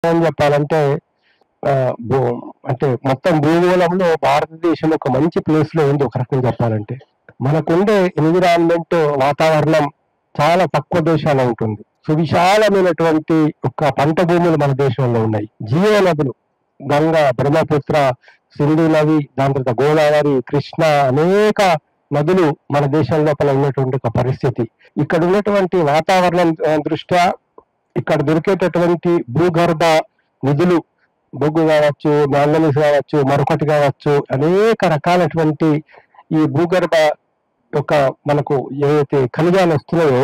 ఏం చెప్పాలంటే ఆ, అంటే మొత్తం భూగోళంలో భారతదేశం ఒక మంచి ప్లేస్ లో ఉంది. ఒక రకంగా చెప్పాలంటే మనకుండే ఎన్విరాన్మెంట్ వాతావరణం చాలా తక్కువ దేశాల్లో ఉంటుంది. సువిశాలమైనటువంటి ఒక పంట భూములు మన దేశంలో ఉన్నాయి. జీవ నదులు గంగా, బ్రహ్మపుత్ర, సింధు నది, దాని తర్వాత గోదావరి, కృష్ణ, అనేక నదులు మన దేశం లోపల ఉన్నటువంటి ఒక పరిస్థితి. ఇక్కడ ఉన్నటువంటి వాతావరణం దృష్ట్యా ఇక్కడ దొరికేటటువంటి భూగర్భ నిధులు, బొగ్గు కావచ్చు, మ్యాంగనీస్ కావచ్చు, మరొకటి కావచ్చు, అనేక రకాలటువంటి ఈ భూగర్భ యొక్క మనకు ఏవైతే ఖనిజాలు వస్తున్నాయో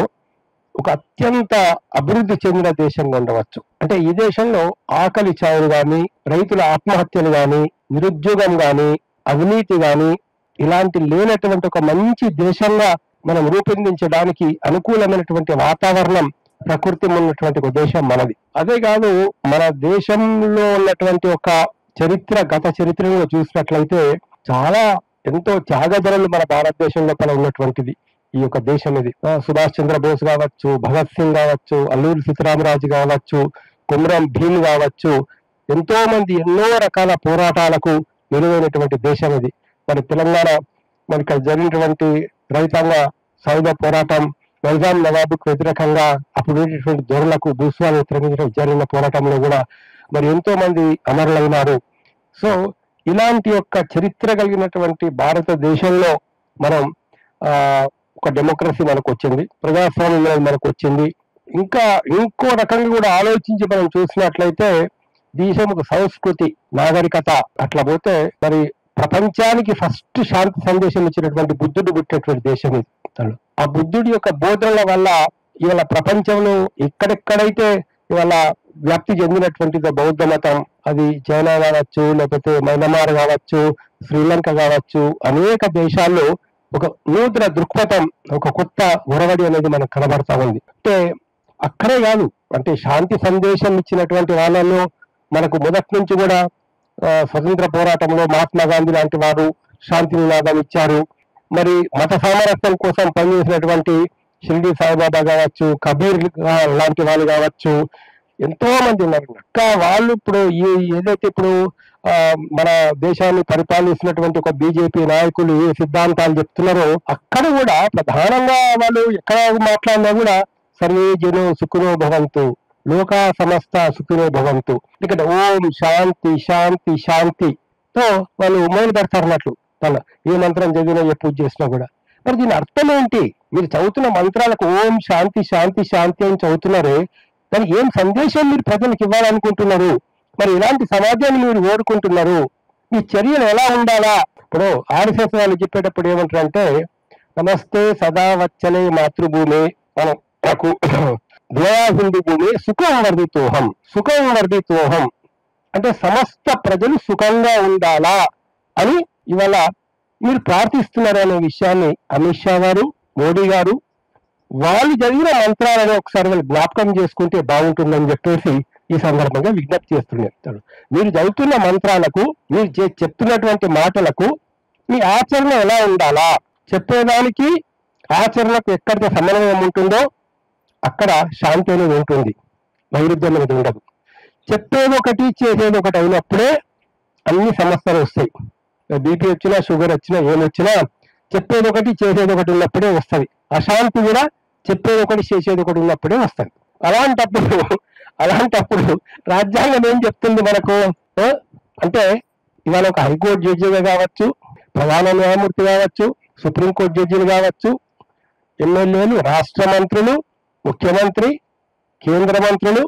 ఒక అత్యంత అభివృద్ధి చెందిన దేశంగా ఉండవచ్చు. అంటే ఈ దేశంలో ఆకలి చావులు గాని, రైతుల ఆత్మహత్యలు గాని, నిరుద్యోగం గాని, అవినీతి గాని ఇలాంటి లేనటువంటి ఒక మంచి దేశంగా మనం రూపొందించడానికి అనుకూలమైనటువంటి వాతావరణం, ప్రకృతి ఉన్నటువంటి ఒక దేశం మనది. అదే కాదు, మన దేశంలో ఉన్నటువంటి ఒక చరిత్ర, గత చరిత్రను చూసినట్లయితే చాలా ఎంతో త్యాగధనులు మన భారతదేశం లోపల ఉన్నటువంటిది ఈ యొక్క దేశం ఇది. సుభాష్ చంద్రబోస్ కావచ్చు, భగత్ సింగ్ కావచ్చు, అల్లూరి సీతారామరాజు కావచ్చు, కుమ్రం భీమ్ కావచ్చు, ఎంతో మంది ఎన్నో రకాల పోరాటాలకు నిలువైనటువంటి దేశం ఇది. మరి తెలంగాణ మరి ఇక్కడ జరిగినటువంటి రైతాంగ సాయుధ పోరాటం, నైజాం నవాబుకు వ్యతిరేకంగా అప్పుడు దొరలకు, భూస్వామి వ్యతిరేకంగా జరిగిన పోరాటంలో కూడా మరి ఎంతో మంది అమరులైనారు. సో ఇలాంటి యొక్క చరిత్ర కలిగినటువంటి భారతదేశంలో మనం ఒక డెమోక్రసీ మనకు వచ్చింది, ప్రజాస్వామ్యం మనకు వచ్చింది. ఇంకా ఇంకో రకంగా కూడా ఆలోచించి మనం చూసినట్లయితే దేశం ఒక సంస్కృతి, నాగరికత అట్లా పోతే మరి ప్రపంచానికి ఫస్ట్ శాంతి సందేశం ఇచ్చినటువంటి బుద్ధుడు పుట్టినటువంటి దేశం ఇది. ఆ బుద్ధుడి యొక్క బోధనల వల్ల ఇవాళ ప్రపంచంలో ఎక్కడెక్కడైతే ఇవాళ వ్యాప్తి చెందినటువంటిది బౌద్ధ మతం, అది చైనా కావచ్చు, లేకపోతే మయన్మార్ కావచ్చు, శ్రీలంక కావచ్చు, అనేక దేశాల్లో ఒక నూతన దృక్పథం, ఒక కొత్త ఒరవడి అనేది మనకు కనబడతా ఉంది. అంటే అక్కడే కాదు, అంటే శాంతి సందేశం ఇచ్చినటువంటి వాళ్ళలో మనకు మొదటి నుంచి కూడా స్వతంత్ర పోరాటంలో మహాత్మా గాంధీ లాంటి వారు శాంతి నినాదం ఇచ్చారు. మరి మత సామరస్యం కోసం పనిచేసినటువంటి షిరిడి సాయిబాబా కావచ్చు, కబీర్ లాంటి వాళ్ళు కావచ్చు, ఎంతో మంది ఉన్నారు. ఇంకా వాళ్ళు ఇప్పుడు ఏదైతే ఇప్పుడు మన దేశాన్ని పరిపాలిస్తున్నటువంటి ఒక బీజేపీ నాయకులు ఏ సిద్ధాంతాలు చెప్తున్నారో అక్కడ కూడా ప్రధానంగా వాళ్ళు ఎక్కడ మాట్లాడినా కూడా సర్వే జనో సుఖినో భవంతు, లోకా సమస్త సుఖినో భవంతు, ఇక్కడ ఓం శాంతి శాంతి శాంతితో వాళ్ళు మొదలు పెడతారు అన్నట్లు. తన ఏ మంత్రం చదివినా ఏ పూజ చేసినా కూడా. మరి దీని అర్థం ఏంటి? మీరు చదువుతున్న మంత్రాలకు ఓం శాంతి శాంతి శాంతి అని చదువుతున్నారే, దానికి ఏం సందేశం మీరు ప్రజలకు ఇవ్వాలనుకుంటున్నారు? మరి ఇలాంటి సమాజాన్ని మీరు కోరుకుంటున్నారు? మీ చర్యలు ఎలా ఉండాలా? ఇప్పుడు ఆర్ఎస్ఎస్ వాళ్ళు చెప్పేటప్పుడు ఏమంటారంటే నమస్తే సదా వచ్చలే మాతృభూమి, మనకు ద్వయాహిందు భూమి సుఖం వర్ధితోహం, సుఖం వర్ధితోహం అంటే సమస్త ప్రజలు సుఖంగా ఉండాలా అని ఇవాళ మీరు ప్రార్థిస్తున్నారు అనే విషయాన్ని అమిత్ షా గారు, మోడీ గారు వాళ్ళు చదివిన మంత్రాలను ఒకసారి వాళ్ళు జ్ఞాపకం చేసుకుంటే బాగుంటుందని చెప్పేసి ఈ సందర్భంగా విజ్ఞప్తి చేస్తున్నాడు. మీరు చదువుతున్న మంత్రాలకు, మీరు చెప్తున్నటువంటి మాటలకు మీ ఆచరణ ఎలా ఉండాలా? చెప్పేదానికి ఆచరణకు ఎక్కడితే సమన్వయం ఉంటుందో అక్కడ శాంతి అనేది ఉంటుంది, వైరుధ్యం అనేది ఉండదు. చెప్పేది ఒకటి చేసేది ఒకటి అయినప్పుడే అన్ని సమస్యలు వస్తాయి. బీపీ వచ్చినా, షుగర్ వచ్చినా, ఏమొచ్చినా చెప్పేది ఒకటి చేసేది ఒకటి ఉన్నప్పుడే వస్తుంది. అశాంతి కూడా చెప్పేది ఒకటి చేసేది ఒకటి ఉన్నప్పుడే వస్తుంది. అలాంటప్పుడు రాజ్యాంగం ఏం చెప్తుంది మనకు అంటే ఇవాళ ఒక హైకోర్టు జడ్జిగా కావచ్చు, ప్రధాన న్యాయమూర్తి కావచ్చు, సుప్రీంకోర్టు జడ్జిలు కావచ్చు, ఎమ్మెల్యేలు, రాష్ట్ర మంత్రులు, ముఖ్యమంత్రి, కేంద్ర మంత్రులు,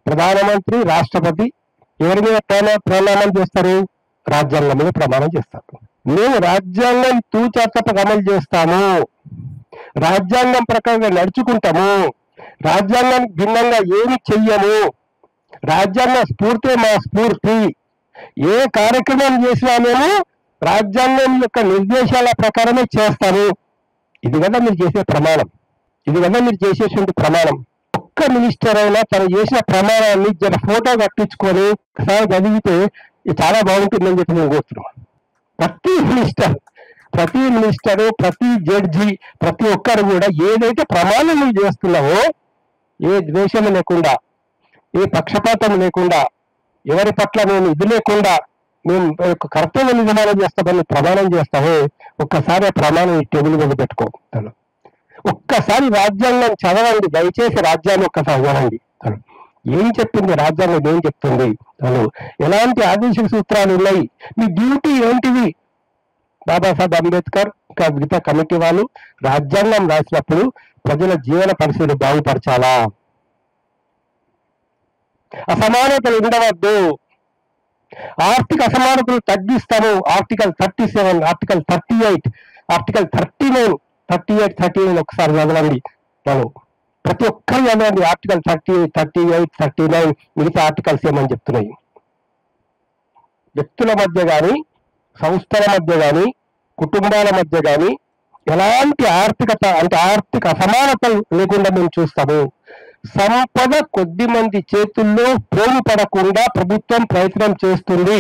ప్రధానమంత్రి, రాష్ట్రపతి ఎవరి మీద ప్రమాణం చేస్తారు? రాజ్యాంగం మీద ప్రమాణం చేస్తారు. మేము రాజ్యాంగం తూచా తప్పక అమలు చేస్తాము, రాజ్యాంగం ప్రకారంగా నడుచుకుంటాము, రాజ్యాంగానికి భిన్నంగా ఏమి చెయ్యము, రాజ్యాంగ స్ఫూర్తి మా స్ఫూర్తి, ఏ కార్యక్రమం చేసినా మేము రాజ్యాంగం యొక్క నిర్దేశాల ప్రకారమే చేస్తాము. ఇది కదా మీరు చేసే ప్రమాణం, ఇది కదా మీరు చేసేటువంటి ప్రమాణం. ఒక్క మినిస్టర్ అయినా తను చేసిన ప్రమాణాన్ని ఫోటో కట్టించుకొని ఒకసారి చదివితే ఇది చాలా బాగుంటుందని చెప్పి నేను కోరుతున్నాను. ప్రతి మినిస్టరు, ప్రతి జడ్జి, ప్రతి ఒక్కరు కూడా ఏదైతే ప్రమాణం నువ్వు చేస్తున్నావో ఏ ద్వేషం లేకుండా, ఏ పక్షపాతం లేకుండా, ఎవరి పట్ల నేను ఇది లేకుండా మేము కర్తవ్య నిర్వహణ చేస్తామని ప్రమాణం చేస్తామో ఒక్కసారి ఆ ప్రమాణం ఈ టేబుల్ మీద పెట్టుకో. ఒక్కసారి రాజ్యాంగం చదవండి, దయచేసి రాజ్యాన్ని ఒక్కసారి చదవండి. ఏం చెప్తుంది రాజ్యాంగం, ఏం చెప్తుంది, ఎలాంటి ఆదేశ సూత్రాలు ఉన్నాయి, మీ డ్యూటీ ఏంటివి. బాబాసాహెబ్ అంబేద్కర్ ఇంకా మిగతా కమిటీ వాళ్ళు రాజ్యాంగం రాసినప్పుడు ప్రజల జీవన పరిస్థితులు బాగుపరచాలా, అసమానతలు ఉండవద్దు, ఆర్థిక అసమానతలు తగ్గిస్తాము. ఆర్టికల్ 37, ఆర్టికల్ 38, ఆర్టికల్ 39, 38, 39 ఒకసారి చదవండి. ప్రతి ఒక్కరు చదవండి. ఆర్టికల్ 38, 38, 39 మిగతా ఆర్టికల్స్ ఏమని చెప్తున్నాయి. వ్యక్తుల మధ్య కానీ, సంస్థల మధ్య కానీ, కుటుంబాల మధ్య కానీ ఎలాంటి ఆర్థిక అసమానతలు లేకుండా మేము చూస్తాము. సంపద కొద్ది మంది చేతుల్లో పోగు పడకుండా ప్రభుత్వం ప్రయత్నం చేస్తుంది.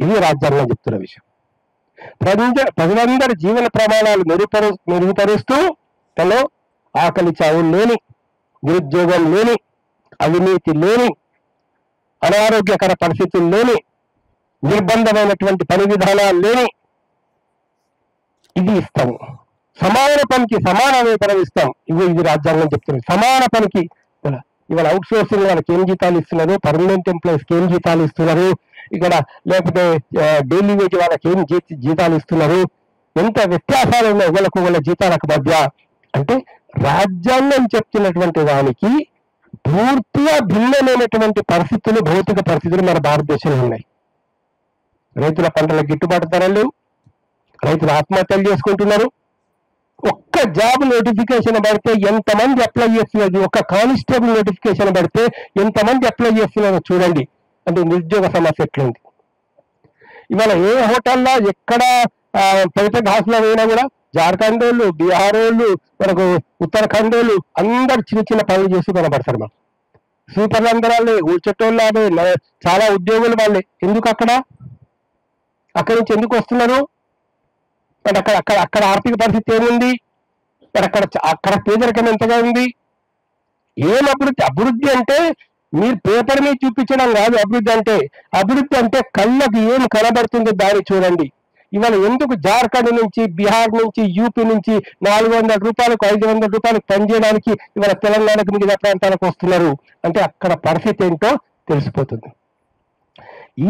ఇది రాజ్యాంగం చెప్తున్న విషయం. ప్రజలందరి జీవన ప్రమాణాలు మెరుగుపరుస్తూ తను ఆకలి చావులు లేని, నిరుద్యోగం లేని, అవినీతి లేని, అనారోగ్యకర పరిస్థితులు లేని, నిర్బంధమైనటువంటి పని విధానాలు లేని ఇది ఇస్తాము. సమాన పనికి సమాన వేతనం ఇస్తాం. ఇది రాజ్యాంగం చెప్తుంది. సమాన పనికి ఇవాళ అవుట్ సోర్సింగ్ వాళ్ళకి ఏం జీతాలు ఇస్తున్నారు, పర్మనెంట్ ఎంప్లాయీస్కి ఏం జీతాలు ఇస్తున్నారు, ఇక్కడ లేకపోతే డైలీ వేజ్ వాళ్ళకి ఏం జీతాలు ఇస్తున్నారు, ఎంత వ్యత్యాసాలు ఉన్నాయి ఒకళ్ళకు వాళ్ళ జీతాలకు మధ్య. అంటే రాజ్యాంగం చెప్తున్నటువంటి దానికి పూర్తిగా భిన్నమైనటువంటి పరిస్థితులు, భౌతిక పరిస్థితులు మన భారతదేశంలో ఉన్నాయి. రైతుల పంటలకు గిట్టుబాటు ధరలు లేవు, రైతులు ఆత్మహత్యలు చేసుకుంటున్నారు. ఒక్క జాబ్ నోటిఫికేషన్ పడితే ఎంతమంది అప్లై చేస్తున్నది, ఒక్క కానిస్టేబుల్ నోటిఫికేషన్ పడితే ఎంతమంది అప్లై చేస్తున్నారో చూడండి. అంటే నిరుద్యోగ సమస్య ఎట్లుంది. ఇవాళ ఏ హోటల్లో ఎక్కడ పెద్ద హాస్టల్లో పోయినా కూడా జార్ఖండ్ వాళ్ళు, బీహార్ వాళ్ళు, మనకు ఉత్తరాఖండ్ వాళ్ళు అందరు చిన్న చిన్న పనులు చేసి కనబడతారు. మనకు స్వీపర్లు అందరూ వాళ్ళే, ఊడ్చేటోళ్ళు వాళ్ళే, చాలా ఉద్యోగులు వాళ్ళే. ఎందుకు అక్కడి నుంచి ఎందుకు వస్తున్నారు? మరి అక్కడ ఆర్థిక పరిస్థితి ఏముంది? మరి అక్కడ పేదరికం ఎంతగా ఉంది? ఏం అభివృద్ధి అంటే మీరు పేపర్ మీద చూపించడం కాదు. అభివృద్ధి అంటే కళ్ళకు ఏం కనబడుతుందో దాన్ని చూడండి. ఇవాళ ఎందుకు జార్ఖండ్ నుంచి, బీహార్ నుంచి, యూపీ నుంచి 400 రూపాయలకు 500 రూపాయలకు పనిచేయడానికి ఇవాళ తెలంగాణకు మిగతా ప్రాంతాలకు వస్తున్నారు అంటే అక్కడ పరిస్థితి ఏంటో తెలిసిపోతుంది.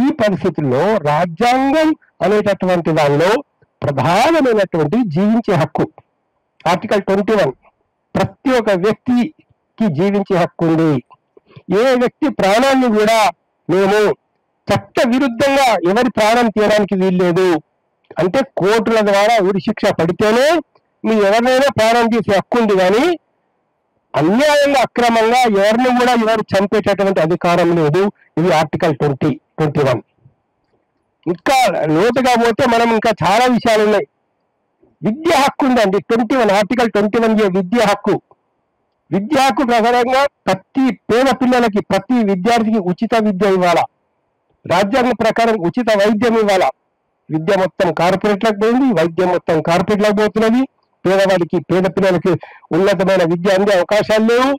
ఈ పరిస్థితుల్లో రాజ్యాంగం అనేటటువంటి దానిలో ప్రధానమైనటువంటి జీవించే హక్కు ఆర్టికల్ 21. ప్రతి ఒక్క వ్యక్తికి జీవించే హక్కు ఉంది. ఏ వ్యక్తి ప్రాణాన్ని కూడా మేము చట్ట విరుద్ధంగా ఎవరి ప్రాణం తీయడానికి వీల్లేదు. అంటే కోర్టుల ద్వారా ఉరి శిక్ష పడితేనే మీ ఎవరినైనా ప్రాణం తీసే హక్కు ఉంది, కానీ అన్యాయంగా అక్రమంగా ఎవరు చంపేటటువంటి అధికారం లేదు. ఇది ఆర్టికల్ 21. ఇంకా లోతుగా పోతే మనం ఇంకా చాలా విషయాలు ఉన్నాయి. విద్యా హక్కు ఉందండి. 21 ఆర్టికల్ 21 విద్యా హక్కు. విద్యా హక్కు ప్రకారంగా ప్రతి పేద పిల్లలకి, ప్రతి విద్యార్థికి ఉచిత విద్య ఇవ్వాలా. రాజ్యాంగం ప్రకారం ఉచిత వైద్యం ఇవ్వాలా. విద్య మొత్తం కార్పొరేట్లకు పోయింది, వైద్యం మొత్తం కార్పొరేట్లకు పోతున్నది. పేదవాడికి, పేద పిల్లలకి ఉన్నతమైన విద్య అందే అవకాశాలు లేవు.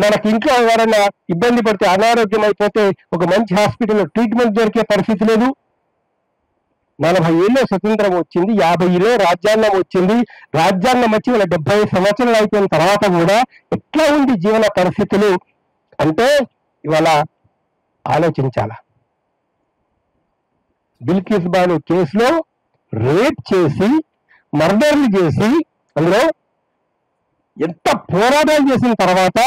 మనకి ఇంట్లో ఎవరైనా ఇబ్బంది పడితే, అనారోగ్యం అయిపోతే ఒక మంచి హాస్పిటల్లో ట్రీట్మెంట్ దొరికే పరిస్థితి లేదు. 40 ఏళ్ళలో స్వతంత్రం వచ్చింది, 50 ఏళ్ళలో రాజ్యాంగం వచ్చింది. రాజ్యాంగం వచ్చి 70 సంవత్సరాలు అయిపోయిన తర్వాత కూడా ఎట్లా ఉంది జీవన పరిస్థితులు అంటే ఇవాళ ఆలోచించాల. బిల్కిస్ బాను కేసులో రేప్ చేసి, మర్డర్లు చేసి, అందులో ఎంత పోరాటాలు చేసిన తర్వాత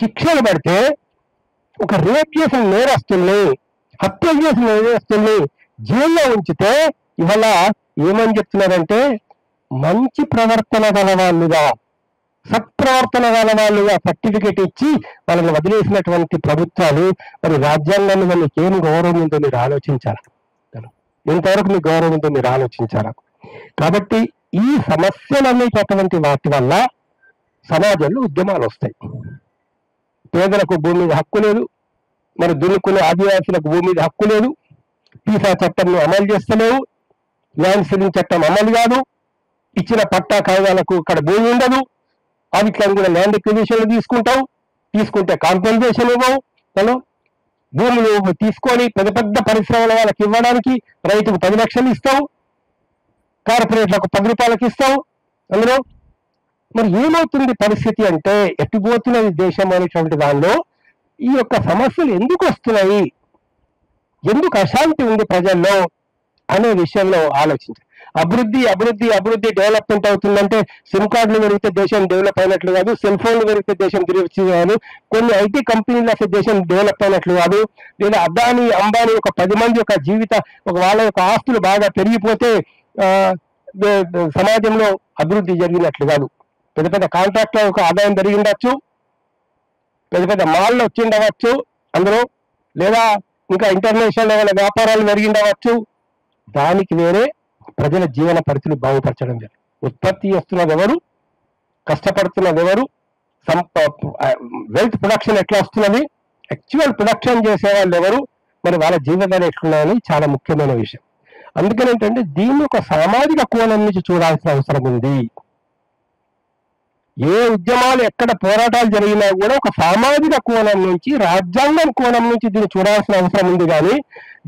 శిక్షలు పడితే ఒక రేప్ చేసిన నేరస్తుల్ని, హత్య చేసిన నేరస్తుల్ని జైల్లో ఉంచితే ఇవాళ ఏమని చెప్తున్నారంటే మంచి ప్రవర్తన గల వాళ్ళుగా, సత్ప్రవర్తన గల వాళ్ళుగా సర్టిఫికేట్ ఇచ్చి వాళ్ళని వదిలేసినటువంటి ప్రభుత్వాలు. మరి రాజ్యాంగాన్ని మీకు ఏం గౌరవం ఉందో మీరు ఆలోచించాలి. ఇంతవరకు మీ గౌరవం ఉందో మీరు ఆలోచించాలి. కాబట్టి ఈ సమస్యలు అనేటటువంటి వాటి వల్ల సమాజంలో ఉద్యమాలు వస్తాయి. పేదలకు భూమి మీద హక్కు లేదు, మరి దున్నుకునే ఆదివాసులకు భూమి మీద హక్కు లేదు, పీసా చట్టంను అమలు చేస్తలేవు, ల్యాండ్ సీలింగ్ చట్టం అమలు కాదు, ఇచ్చిన పట్టా కాయిదాలకు ఇక్కడ భూమి ఉండదు, అవిట్లను కూడా ల్యాండ్ ఎక్విజిషన్లు తీసుకుంటే కాంపెన్సేషన్ ఇవ్వవు, హలో, భూములు తీసుకొని పెద్ద పెద్ద పరిశ్రమల వాళ్ళకి ఇవ్వడానికి రైతుకు 10 లక్షలు ఇస్తావు, కార్పొరేట్లకు 10 రూపాయలకి ఇస్తావు. అందులో మరి ఏమవుతుంది పరిస్థితి అంటే, ఎట్టిపోతున్నది దేశం అనేటువంటి దానిలో ఈ యొక్క సమస్యలు ఎందుకు వస్తున్నాయి, ఎందుకు అశాంతి ఉంది ప్రజల్లో అనే విషయంలో ఆలోచించాలి. అభివృద్ధి అభివృద్ధి అభివృద్ధి డెవలప్మెంట్ అవుతుందంటే సిమ్ కార్డులు పెరిగితే దేశం డెవలప్ అయినట్లు కాదు, సెల్ ఫోన్లు పెరిగితే దేశం డెవలప్ కాదు, కొన్ని ఐటీ కంపెనీలు వస్తే దేశం డెవలప్ అయినట్లు కాదు, లేదా అదాని అంబానీ ఒక 10 మంది యొక్క ఒక వాళ్ళ యొక్క ఆస్తులు బాగా పెరిగిపోతే సమాజంలో అభివృద్ధి జరిగినట్లు కాదు. పెద్ద పెద్ద కాంట్రాక్ట్ల యొక్క ఆదాయం పెరిగిండవచ్చు, పెద్ద పెద్ద మాల్లో వచ్చిండవచ్చు అందులో, లేదా ఇంకా ఇంటర్నేషనల్ లెవెల్ వ్యాపారాలు పెరిగిండవచ్చు. దానికి వేరే ప్రజల జీవన పరిస్థితులు బాగుపరచడం జరిగింది. ఉత్పత్తి చేస్తున్నది ఎవరు, కష్టపడుతున్నది ఎవరు, వెల్త్ ప్రొడక్షన్ ఎట్లా వస్తున్నది, యాక్చువల్ ప్రొడక్షన్ చేసే వాళ్ళు ఎవరు, మరి వాళ్ళ జీవనాలు ఎట్లున్నాయని చాలా ముఖ్యమైన విషయం. అందుకని ఏంటంటే దీన్ని ఒక సామాజిక కోణం నుంచి చూడాల్సిన అవసరం ఉంది. ఏ ఉద్యమాలు ఎక్కడ పోరాటాలు జరిగినా కూడా ఒక సామాజిక కోణం నుంచి, రాజ్యాంగం కోణం నుంచి దీన్ని చూడాల్సిన అవసరం ఉంది. కానీ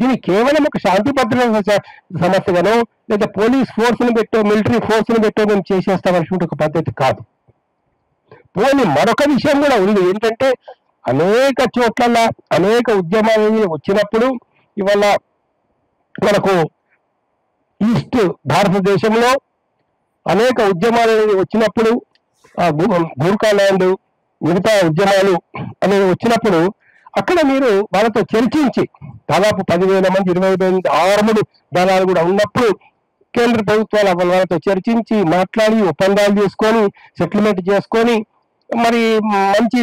దీన్ని కేవలం ఒక శాంతి భద్రత సమస్యగానో లేదా పోలీస్ ఫోర్స్ని పెట్టో మిలిటరీ ఫోర్స్ని పెట్టో మేము చేసేస్తామనేటువంటి ఒక పద్ధతి కాదు. పోనీ మరొక విషయం కూడా ఉంది, ఏంటంటే అనేక చోట్ల అనేక ఉద్యమాలు వచ్చినప్పుడు, ఇవాళ మనకు ఈస్ట్ భారతదేశంలో అనేక ఉద్యమాలు వచ్చినప్పుడు, గూర్ఖాల్యాండ్ మిగతా ఉద్యమాలు అనేవి వచ్చినప్పుడు అక్కడ మీరు వాళ్ళతో చర్చించి, దాదాపు 10,000 మంది 20,000 ఆర్ముడు దళాలు కూడా ఉన్నప్పుడు కేంద్ర ప్రభుత్వాలు వాళ్ళతో చర్చించి మాట్లాడి ఒప్పందాలు చేసుకొని సెటిల్మెంట్ చేసుకొని మరి మంచి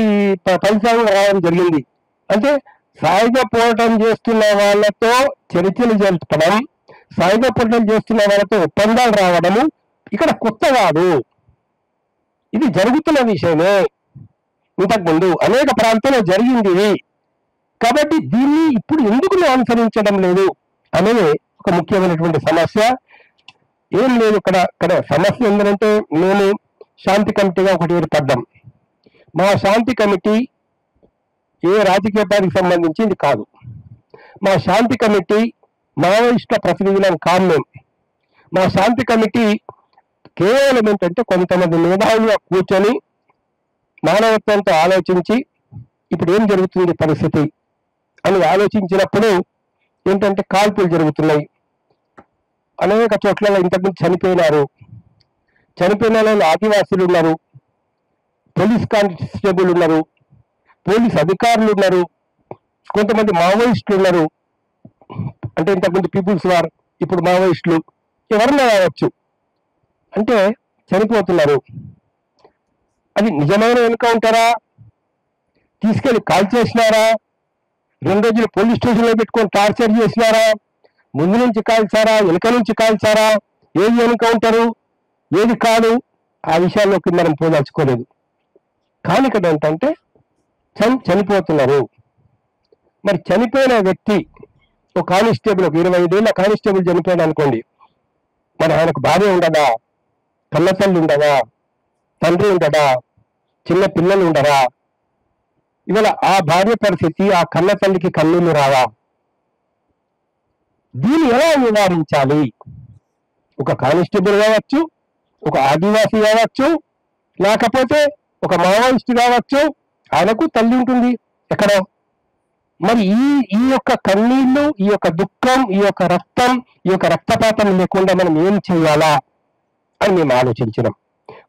ఫలితాలు రావడం జరిగింది. అంటే సాయుధ పోరాటం చేస్తున్న వాళ్ళతో చర్చలు జరపడం, సాయుధ పోరాటం చేస్తున్న వాళ్ళతో ఒప్పందాలు రావడము ఇక్కడ కొత్త కాదు, ఇది జరుగుతున్న విషయమే. ఇంతకుముందు అనేక ప్రాంతాల్లో జరిగింది. కాబట్టి దీన్ని ఇప్పుడు ఎందుకు అనుసరించడం లేదు అనేది ఒక ముఖ్యమైనటువంటి సమస్య. ఏం లేదు ఇక్కడ సమస్య ఏంటంటే, మేము శాంతి కమిటీగా ఒకటి ఏర్పడ్డాం. మా శాంతి కమిటీ ఏ రాజకీయ పార్టీకి సంబంధించింది కాదు. మా శాంతి కమిటీ మావోయిస్టుల ప్రతినిధులం కాదు మేము. మా శాంతి కమిటీ కేవలం ఏంటంటే కొంతమంది మేధావులుగా కూర్చొని మానవత్వంతో ఆలోచించి ఇప్పుడు ఏం జరుగుతుంది పరిస్థితి అని ఆలోచించినప్పుడు ఏంటంటే కాల్పులు జరుగుతున్నాయి, అనేక చోట్ల ఇంతకుముందు చనిపోయిన వాళ్ళు ఆదివాసీలు ఉన్నారు, పోలీస్ కానిస్టేబుల్ ఉన్నారు, పోలీస్ అధికారులు ఉన్నారు, కొంతమంది మావోయిస్టులు ఉన్నారు. అంటే ఇంతకుముందు పీపుల్స్ వార్, ఇప్పుడు మావోయిస్టులు ఎవరన్నా కావచ్చు. అంటే చనిపోతున్నారు. అది నిజమైన ఎన్కౌంటరా, తీసుకెళ్లి కాల్ చేసినారా, 2 రోజులు పోలీస్ స్టేషన్లో పెట్టుకొని టార్చర్ చేసినారా, ముందు నుంచి కాల్చారా, వెనుక నుంచి కాల్చారా, ఏది ఎన్కౌంటరు ఏది కాదు, ఆ విషయాల్లోకి మనం పోదాల్చుకోలేదు. కానీ ఇక్కడ ఏంటంటే చనిపోతున్నారు. మరి చనిపోయిన వ్యక్తి ఒక కానిస్టేబుల్, ఒక 25 ఏళ్ళ కానిస్టేబుల్ చనిపోయాడు అనుకోండి, మరి ఆయనకు భార్య ఉండదా, కన్నతల్లి ఉండదా, తండ్రి ఉండదా, చిన్న పిల్లలు ఉండరా? ఇవాళ ఆ భార్య పరిస్థితి, ఆ కన్న తల్లికి కన్నీళ్లు రావా? దీన్ని ఎలా నివారించాలి? ఒక కానిస్టేబుల్ కావచ్చు, ఒక ఆదివాసీ కావచ్చు, లేకపోతే ఒక మావోయిస్ట్ కావచ్చు, ఆయనకు తల్లి ఉంటుంది ఎక్కడో. మరి ఈ యొక్క కన్నీళ్లు, ఈ యొక్క దుఃఖం, ఈ యొక్క రక్తం, ఈ యొక్క రక్తపాతం లేకుండా మనం ఏం చేయాలా అని మేము ఆలోచించినాం.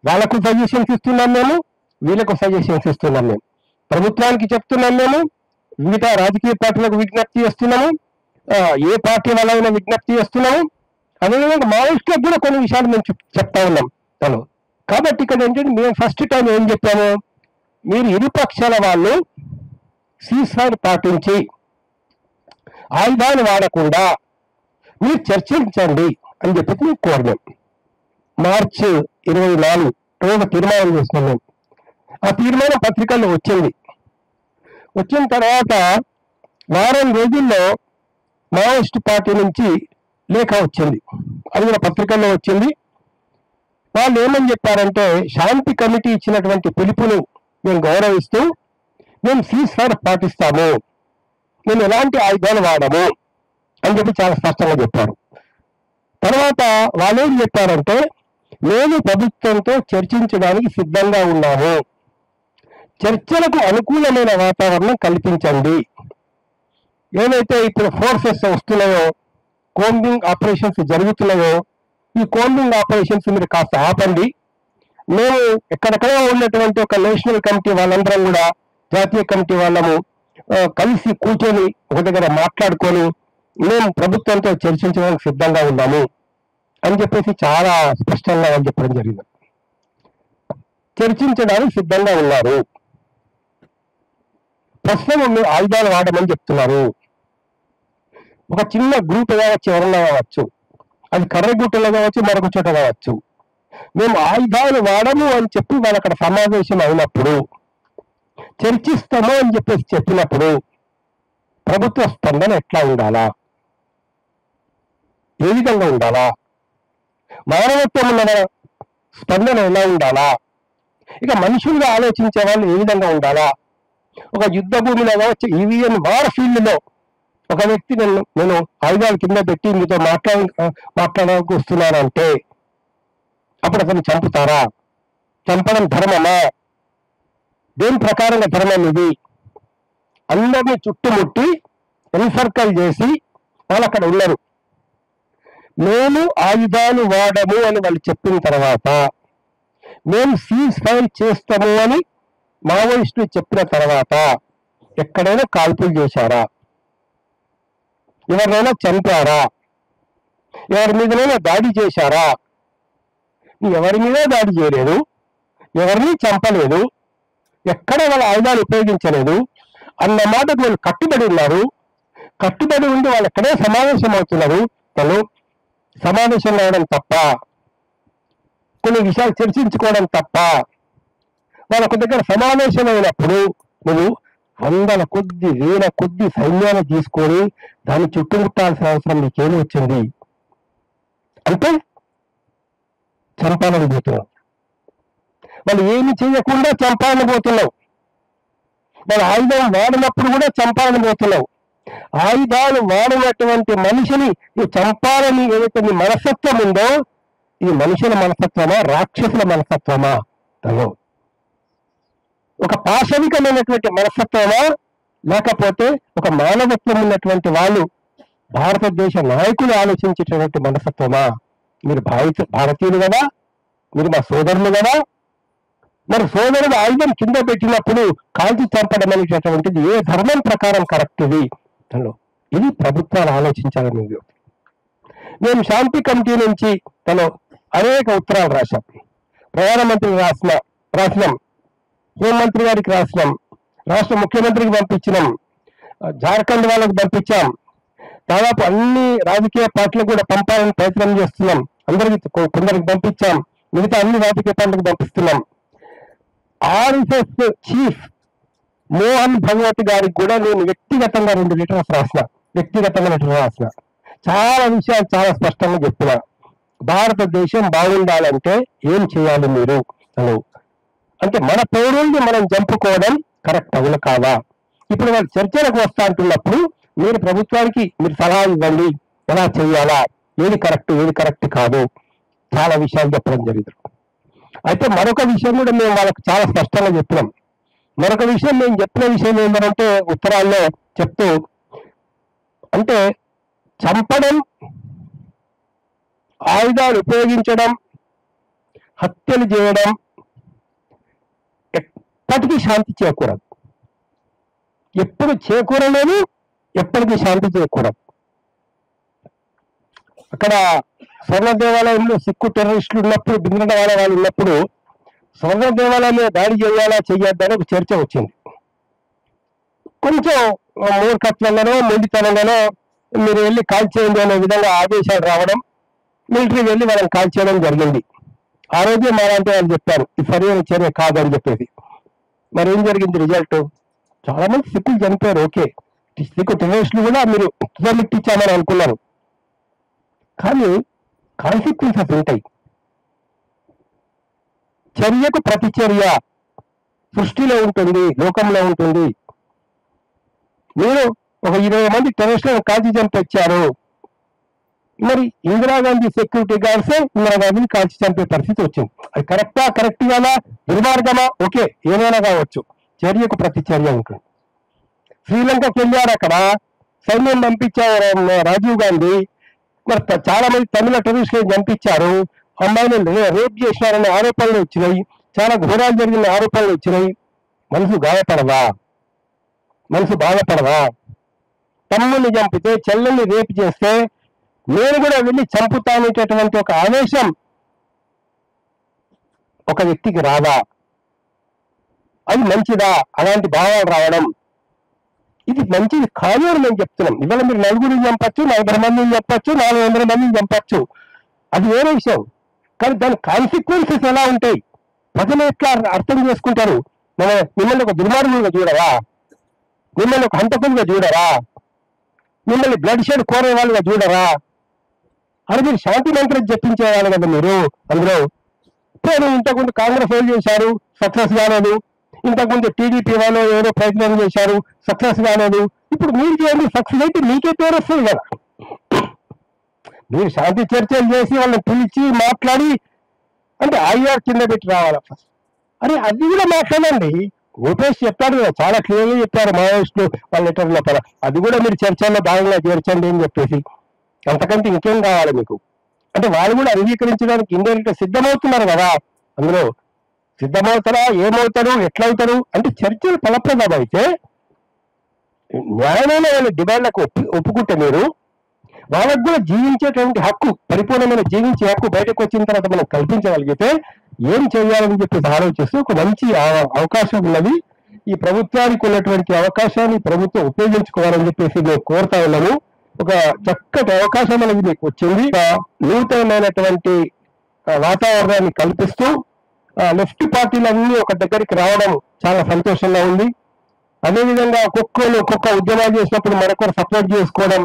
వాళ్ళకు సజెషన్స్ ఇస్తున్నాం మేము, వీళ్ళకు సజెషన్స్ ఇస్తున్నాం మేము, ప్రభుత్వానికి చెప్తున్నాం మేము, మిగతా రాజకీయ పార్టీలకు విజ్ఞప్తి చేస్తున్నాము, ఏ పార్టీ వాళ్ళైనా విజ్ఞప్తి చేస్తున్నాము. అదేవిధంగా మావోయిస్టులకు కూడా కొన్ని విషయాలు మేము చెప్తా ఉన్నాం తను. కాబట్టి ఇక్కడ ఏంటంటే మేము ఫస్ట్ టైం ఏం చెప్పాము, మీరు ఇరు పక్షాల వాళ్ళు సీజర్ పాటించి ఆయుధాలు వాడకుండా మీరు చర్చించండి అని చెప్పి మేము కోరినాం. మార్చి 24 రోజు తీర్మానం చేసినాం మేము. ఆ తీర్మానం పత్రికల్లో వచ్చింది. వచ్చిన తర్వాత వారం రోజుల్లో మావోయిస్ట్ పార్టీ నుంచి లేఖ వచ్చింది, అది కూడా పత్రికల్లో వచ్చింది. వాళ్ళు ఏమని చెప్పారంటే, శాంతి కమిటీ ఇచ్చినటువంటి పిలుపును మేము గౌరవిస్తూ మేము సీజ్ ఫైర్ పాటిస్తాము, మేము ఎలాంటి ఆయుధాలు వాడము అని చెప్పి చాలా స్పష్టంగా చెప్పారు. తర్వాత వాళ్ళు ఏం చెప్పారంటే, మేము ప్రభుత్వంతో చర్చించడానికి సిద్ధంగా ఉన్నాము, చర్చలకు అనుకూలమైన వాతావరణం కల్పించండి. ఏవైతే ఇప్పుడు ఫోర్సెస్ వస్తున్నాయో, కోంబింగ్ ఆపరేషన్స్ జరుగుతున్నాయో, ఈ కోంబింగ్ ఆపరేషన్స్ మీరు కాస్త ఆపండి. మేము ఎక్కడెక్కడో ఉన్నటువంటి ఒక నేషనల్ కమిటీ వాళ్ళందరం కూడా, జాతీయ కమిటీ వాళ్ళము కలిసి కూర్చొని ఒక దగ్గర మాట్లాడుకొని మేము ప్రభుత్వంతో చర్చించడానికి సిద్ధంగా ఉన్నాము అని చెప్పేసి చాలా స్పష్టంగా అని చెప్పడం జరిగింది. చర్చించడానికి సిద్ధంగా ఉన్నారు. ప్రస్తుతం మీరు ఆయుధాలు వాడమని చెప్తున్నారు. ఒక చిన్న గ్రూప్ కావచ్చు, ఎవరన్నా కావచ్చు, అది కర్రగుట్టలో కావచ్చు, మరొక చోట కావచ్చు, మేము ఆయుధాలు వాడము అని చెప్పి వాళ్ళు అక్కడ సమావేశం అయినప్పుడు, చర్చిస్తాము అని చెప్పేసి చెప్పినప్పుడు ప్రభుత్వ స్పందన ఎట్లా ఉండాలా, ఏ విధంగా ఉండాలా, మానవత్వం ఉన్న స్పందన ఎలా ఉండాలా, ఇక మనుషులుగా ఆలోచించే వాళ్ళు ఏ విధంగా ఉండాలా. ఒక యుద్ధ భూమిలో కావచ్చు, ఈవీఎన్ వార్ ఫీల్డ్ లో ఒక వ్యక్తి నేను ఆయుధాలు కింద పెట్టి మీతో మాట్లాడడానికి వస్తున్నానంటే అప్పుడు అతను చంపుతారా? చంపడం ధర్మమా? దేని ప్రకారంగా ధర్మం ఇది? అందరినీ చుట్టుముట్టి ఎన్సర్కల్ చేసి వాళ్ళు అక్కడ ఉన్నారు. మేము ఆయుధాలు వాడము అని వాళ్ళు చెప్పిన తర్వాత, మేము సీజ్ ఫైర్ చేస్తాము అని మావోయిస్టులు చెప్పిన తర్వాత ఎక్కడైనా కాల్పులు చేశారా? ఎవరినైనా చంపారా? ఎవరి మీదనైనా దాడి చేశారా? ఎవరి మీద దాడి చేయలేదు, ఎవరిని చంపలేదు, ఎక్కడ వాళ్ళ ఆయుధాలు ఉపయోగించలేదు అన్న మాటకు వాళ్ళు కట్టుబడి ఉన్నారు. కట్టుబడి ఉండి వాళ్ళు ఎక్కడే సమావేశం అవుతున్నారు. వాళ్ళు సమావేశం అవడం తప్ప, కొన్ని విషయాలు చర్చించుకోవడం తప్ప, వాళ్ళకు దగ్గర సమావేశం అయినప్పుడు నువ్వు వందల కొద్ది వేల కొద్ది సైన్యాన్ని తీసుకొని దాన్ని చుట్టుముట్టాల్సిన అవసరం నీకేమి వచ్చింది? అంటే చంపాలని పోతున్నావు. వాళ్ళు ఏమి చేయకుండా చంపాలని పోతున్నావు. వాళ్ళు ఆయుధం వాడినప్పుడు కూడా చంపాలని పోతున్నావు. ఆయుధాలు వాడినటువంటి మనిషిని నువ్వు చంపాలని ఏదైతే నీ మనస్తత్వం ఉందో, ఇది మనుషుల మనస్తత్వమా, రాక్షసుల మనస్తత్వమా? తను ఒక పాశవికమైనటువంటి మనస్తత్వమా, లేకపోతే ఒక మానవత్వం ఉన్నటువంటి వాళ్ళు భారతదేశ నాయకులు ఆలోచించేటటువంటి మనస్తత్వమా? మీరు భారతీయులు కదా, మీరు మా సోదరులు కదా, మరి సోదరుడు ఆయుధం కింద పెట్టినప్పుడు కాల్చి చంపడం అనేటటువంటిది ఏ ధర్మం ప్రకారం కరెక్ట్? ఇది ప్రభుత్వాలు ఆలోచించాలని. మేము శాంతి కమిటీ నుంచి తను అనేక ఉత్తరాలు రాశాం, ప్రధానమంత్రికి రాసినాం, హోంమంత్రి గారికి రాసినాం, రాష్ట్ర ముఖ్యమంత్రికి పంపించినాం, జార్ఖండ్ వాళ్ళకి పంపించాం, దాదాపు అన్ని రాజకీయ పార్టీలకు కూడా పంపాలని ప్రయత్నం చేస్తున్నాం. అందరికి కొందరికి పంపించాం, మిగతా అన్ని రాజకీయ పార్టీలకు పంపిస్తున్నాం. ఆర్ఎస్ఎస్ చీఫ్ మోహన్ భగవత్ గారికి కూడా నేను వ్యక్తిగతంగా 2 లెటర్స్ రాసిన, చాలా విషయాలు చాలా స్పష్టంగా చెప్పిన. భారతదేశం బాగుండాలంటే ఏం చేయాలి మీరు అంటే మన పౌరుల్ని మనం చంపుకోవడం కరెక్ట్ అవును కాదా? ఇప్పుడు వాళ్ళు చర్చలకు వస్తా అంటున్నప్పుడు మీరు ప్రభుత్వానికి మీరు సలహా ఇవ్వండి, ఎలా చేయాలా, ఏది కరెక్ట్ కాదు, చాలా విషయాలు చెప్పడం జరిగింది. అయితే మరొక విషయం కూడా మేము వాళ్ళకి చాలా స్పష్టంగా చెప్పినాం. మరొక విషయం మేము చెప్పిన విషయం ఏంటంటే, ఉత్తరాల్లో చెప్తూ అంటే చంపడం, ఆయుధాలు ఉపయోగించడం, హత్యలు చేయడం ఎప్పటికీ శాంతి చేకూరదు. ఎప్పుడు చేకూరలేదు, ఎప్పటికీ శాంతి చేకూరదు. అక్కడ స్వర్ణ దేవాలయంలో సిక్కు టెర్రరిస్టులు ఉన్నప్పుడు, భిన్నవాళ్ళ వాళ్ళు ఉన్నప్పుడు స్వర్ణ దేవాలయం మీద దాడి చేయాలా చెయ్యొద్దని ఒక చర్చ వచ్చింది. కొంచెం మూర్ఖత్వంగానో మొండితనంగానో మీరు వెళ్ళి కాల్చేయండి అనే విధంగా ఆదేశాలు రావడం, మిలిటరీ వెళ్ళి వాళ్ళని కాల్చేయడం జరిగింది. ఆ రోజే మాలాంటి వాళ్ళు చెప్పారు ఇది సరైన చర్య కాదని చెప్పేసి. మరి ఏం జరిగింది రిజల్ట్? చాలా మంది సిక్కులు చనిపోయారు. ఓకే, సిక్కు టెర్రరిస్టులు కూడా మీరు ఇచ్చామని అనుకున్నారు, కానీ కాన్సిక్వెన్సెస్ ఉంటాయి. చర్యకు ప్రతిచర్య, సృష్టిలో ఉంటుంది, లోకంలో ఉంటుంది. మీరు ఒక 20 మంది టెర్రరిస్టులను కాల్చి చంపొచ్చారు. మరి ఇందిరాగాంధీ సెక్యూరిటీ గార్డ్సే ఇందిరాగాంధీని కాల్చి చంపే పరిస్థితి వచ్చింది. అది కరెక్ట్ కాదా, దుర్మార్గమా? ఓకే, ఏమైనా కావచ్చు, చర్యకు ప్రతి చర్య ఉంటుంది. శ్రీలంకకి వెళ్ళారు, అక్కడ సైన్యం పంపించారు రాజీవ్ గాంధీ. మరి చాలా మంది తమిళ టెర్రరిస్టులను చంపించారు, అమ్మాయిని రేప్ చేసినారనే ఆరోపణలు వచ్చినాయి, చాలా ఘోరాలు జరిగిన ఆరోపణలు వచ్చినాయి. మనసు గాయపడదా? మనసు బాధపడదా? తమ్ముడిని చంపితే, చెల్లెల్ని రేపు చేస్తే నేను కూడా వెళ్ళి చంపుతానేటటువంటి ఒక ఆవేశం ఒక వ్యక్తికి రాదా? అది మంచిదా? అలాంటి భావాలు రావడం ఇది మంచిది కాదు అని మేము చెప్తున్నాం. ఇవాళ మీరు 4 చంపచ్చు, 40 మందిని చంపచ్చు, 400 మందిని చంపచ్చు, అది వేరే విషయం. కానీ దాని కాన్సిక్వెన్సెస్ ఎలా ఉంటాయి, ప్రజలు ఎట్లా అర్థం చేసుకుంటారు? మిమ్మల్ని ఒక దుర్మార్గులుగా చూడరా? మిమ్మల్ని ఒక హంతకులుగా చూడరా? మిమ్మల్ని బ్లడ్ షెడ్ కోరే వాళ్ళుగా చూడరా? అది మీరు శాంతి మంత్రం జపించేవాళ్ళు కదా మీరు. అందులో ఇప్పుడు ఇంతకుముందు కాంగ్రెస్ వాళ్ళు చేశారు, సక్సెస్ కాలేదు. ఇంతకుముందు టీడీపీ వాళ్ళు ఏదో ప్రయత్నం చేశారు, సక్సెస్ కాలేదు. ఇప్పుడు మీరు చేయండి, సక్సెస్ అయితే మీకే పేరు వస్తుంది కదా. మీరు శాంతి చర్చలు చేసి వాళ్ళని పిలిచి మాట్లాడి అంటే ఐఆర్ కింద పెట్టి రావాలి ఫస్ట్. అరే అది కూడా మాట్లాడండి. ఓపీఎస్ చెప్పారు కదా, చాలా క్లియర్గా చెప్పారు మావోయిస్టులు వాళ్ళ లెటర్ లోపల. అది కూడా మీరు చర్చల్లో భాగంగా చేర్చండి అని చెప్పేసి. అంతకంటే ఇంకేం కావాలి మీకు? అంటే వాళ్ళు కూడా అంగీకరించడానికి ఇండైరెక్ట్ సిద్ధమవుతున్నారు కదా. అందులో సిద్ధమవుతారా, ఏమవుతారు, ఎట్లవుతారు అంటే చర్చలు ఫలప్రదం అయితే న్యాయమైన వాళ్ళ డిమాండ్లకు ఒప్పుకుంటే మీరు వాళ్ళకు కూడా జీవించేటువంటి హక్కు, పరిపూర్ణమైన జీవించే హక్కు బయటకు వచ్చిన తర్వాత మనం కల్పించగలిగితే ఏం చేయాలని చెప్పేసి ఆలోచిస్తూ ఒక మంచి అవకాశం ఉన్నది. ఈ ప్రభుత్వానికి ఉన్నటువంటి అవకాశాన్ని ప్రభుత్వం ఉపయోగించుకోవాలని చెప్పేసి మేము కోరుతా ఉన్నాము. ఒక చక్కటి అవకాశం అనేది మీకు వచ్చింది. నూతనమైనటువంటి వాతావరణాన్ని కల్పిస్తూ లెఫ్ట్ పార్టీలన్నీ ఒక దగ్గరికి రావడం చాలా సంతోషంగా ఉంది. అదేవిధంగా ఒక్కొక్క ఉద్యమాలు చేసినప్పుడు మరొకరు సపోర్ట్ చేసుకోవడం,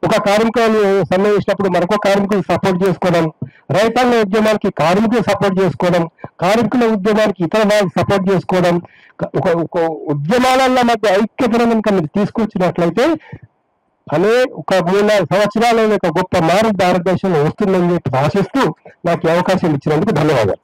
ఒక కార్మికులు సమ్మె చేసినప్పుడు మరొక కార్మికులు సపోర్ట్ చేసుకోవడం, రైతాంగ ఉద్యమానికి కార్మికులు సపోర్ట్ చేసుకోవడం, కార్మికుల ఉద్యమానికి ఇతర వాళ్ళకి సపోర్ట్ చేసుకోవడం, ఒక ఉద్యమాల మధ్య ఐక్యతను కనుక మీరు తీసుకొచ్చినట్లయితే ఒక 3-4 సంవత్సరాల ఒక గొప్ప మార్పు భారతదేశంలో వస్తుందని చెప్పి ఆశిస్తూ నాకు ఈ అవకాశం ఇచ్చినందుకు ధన్యవాదాలు.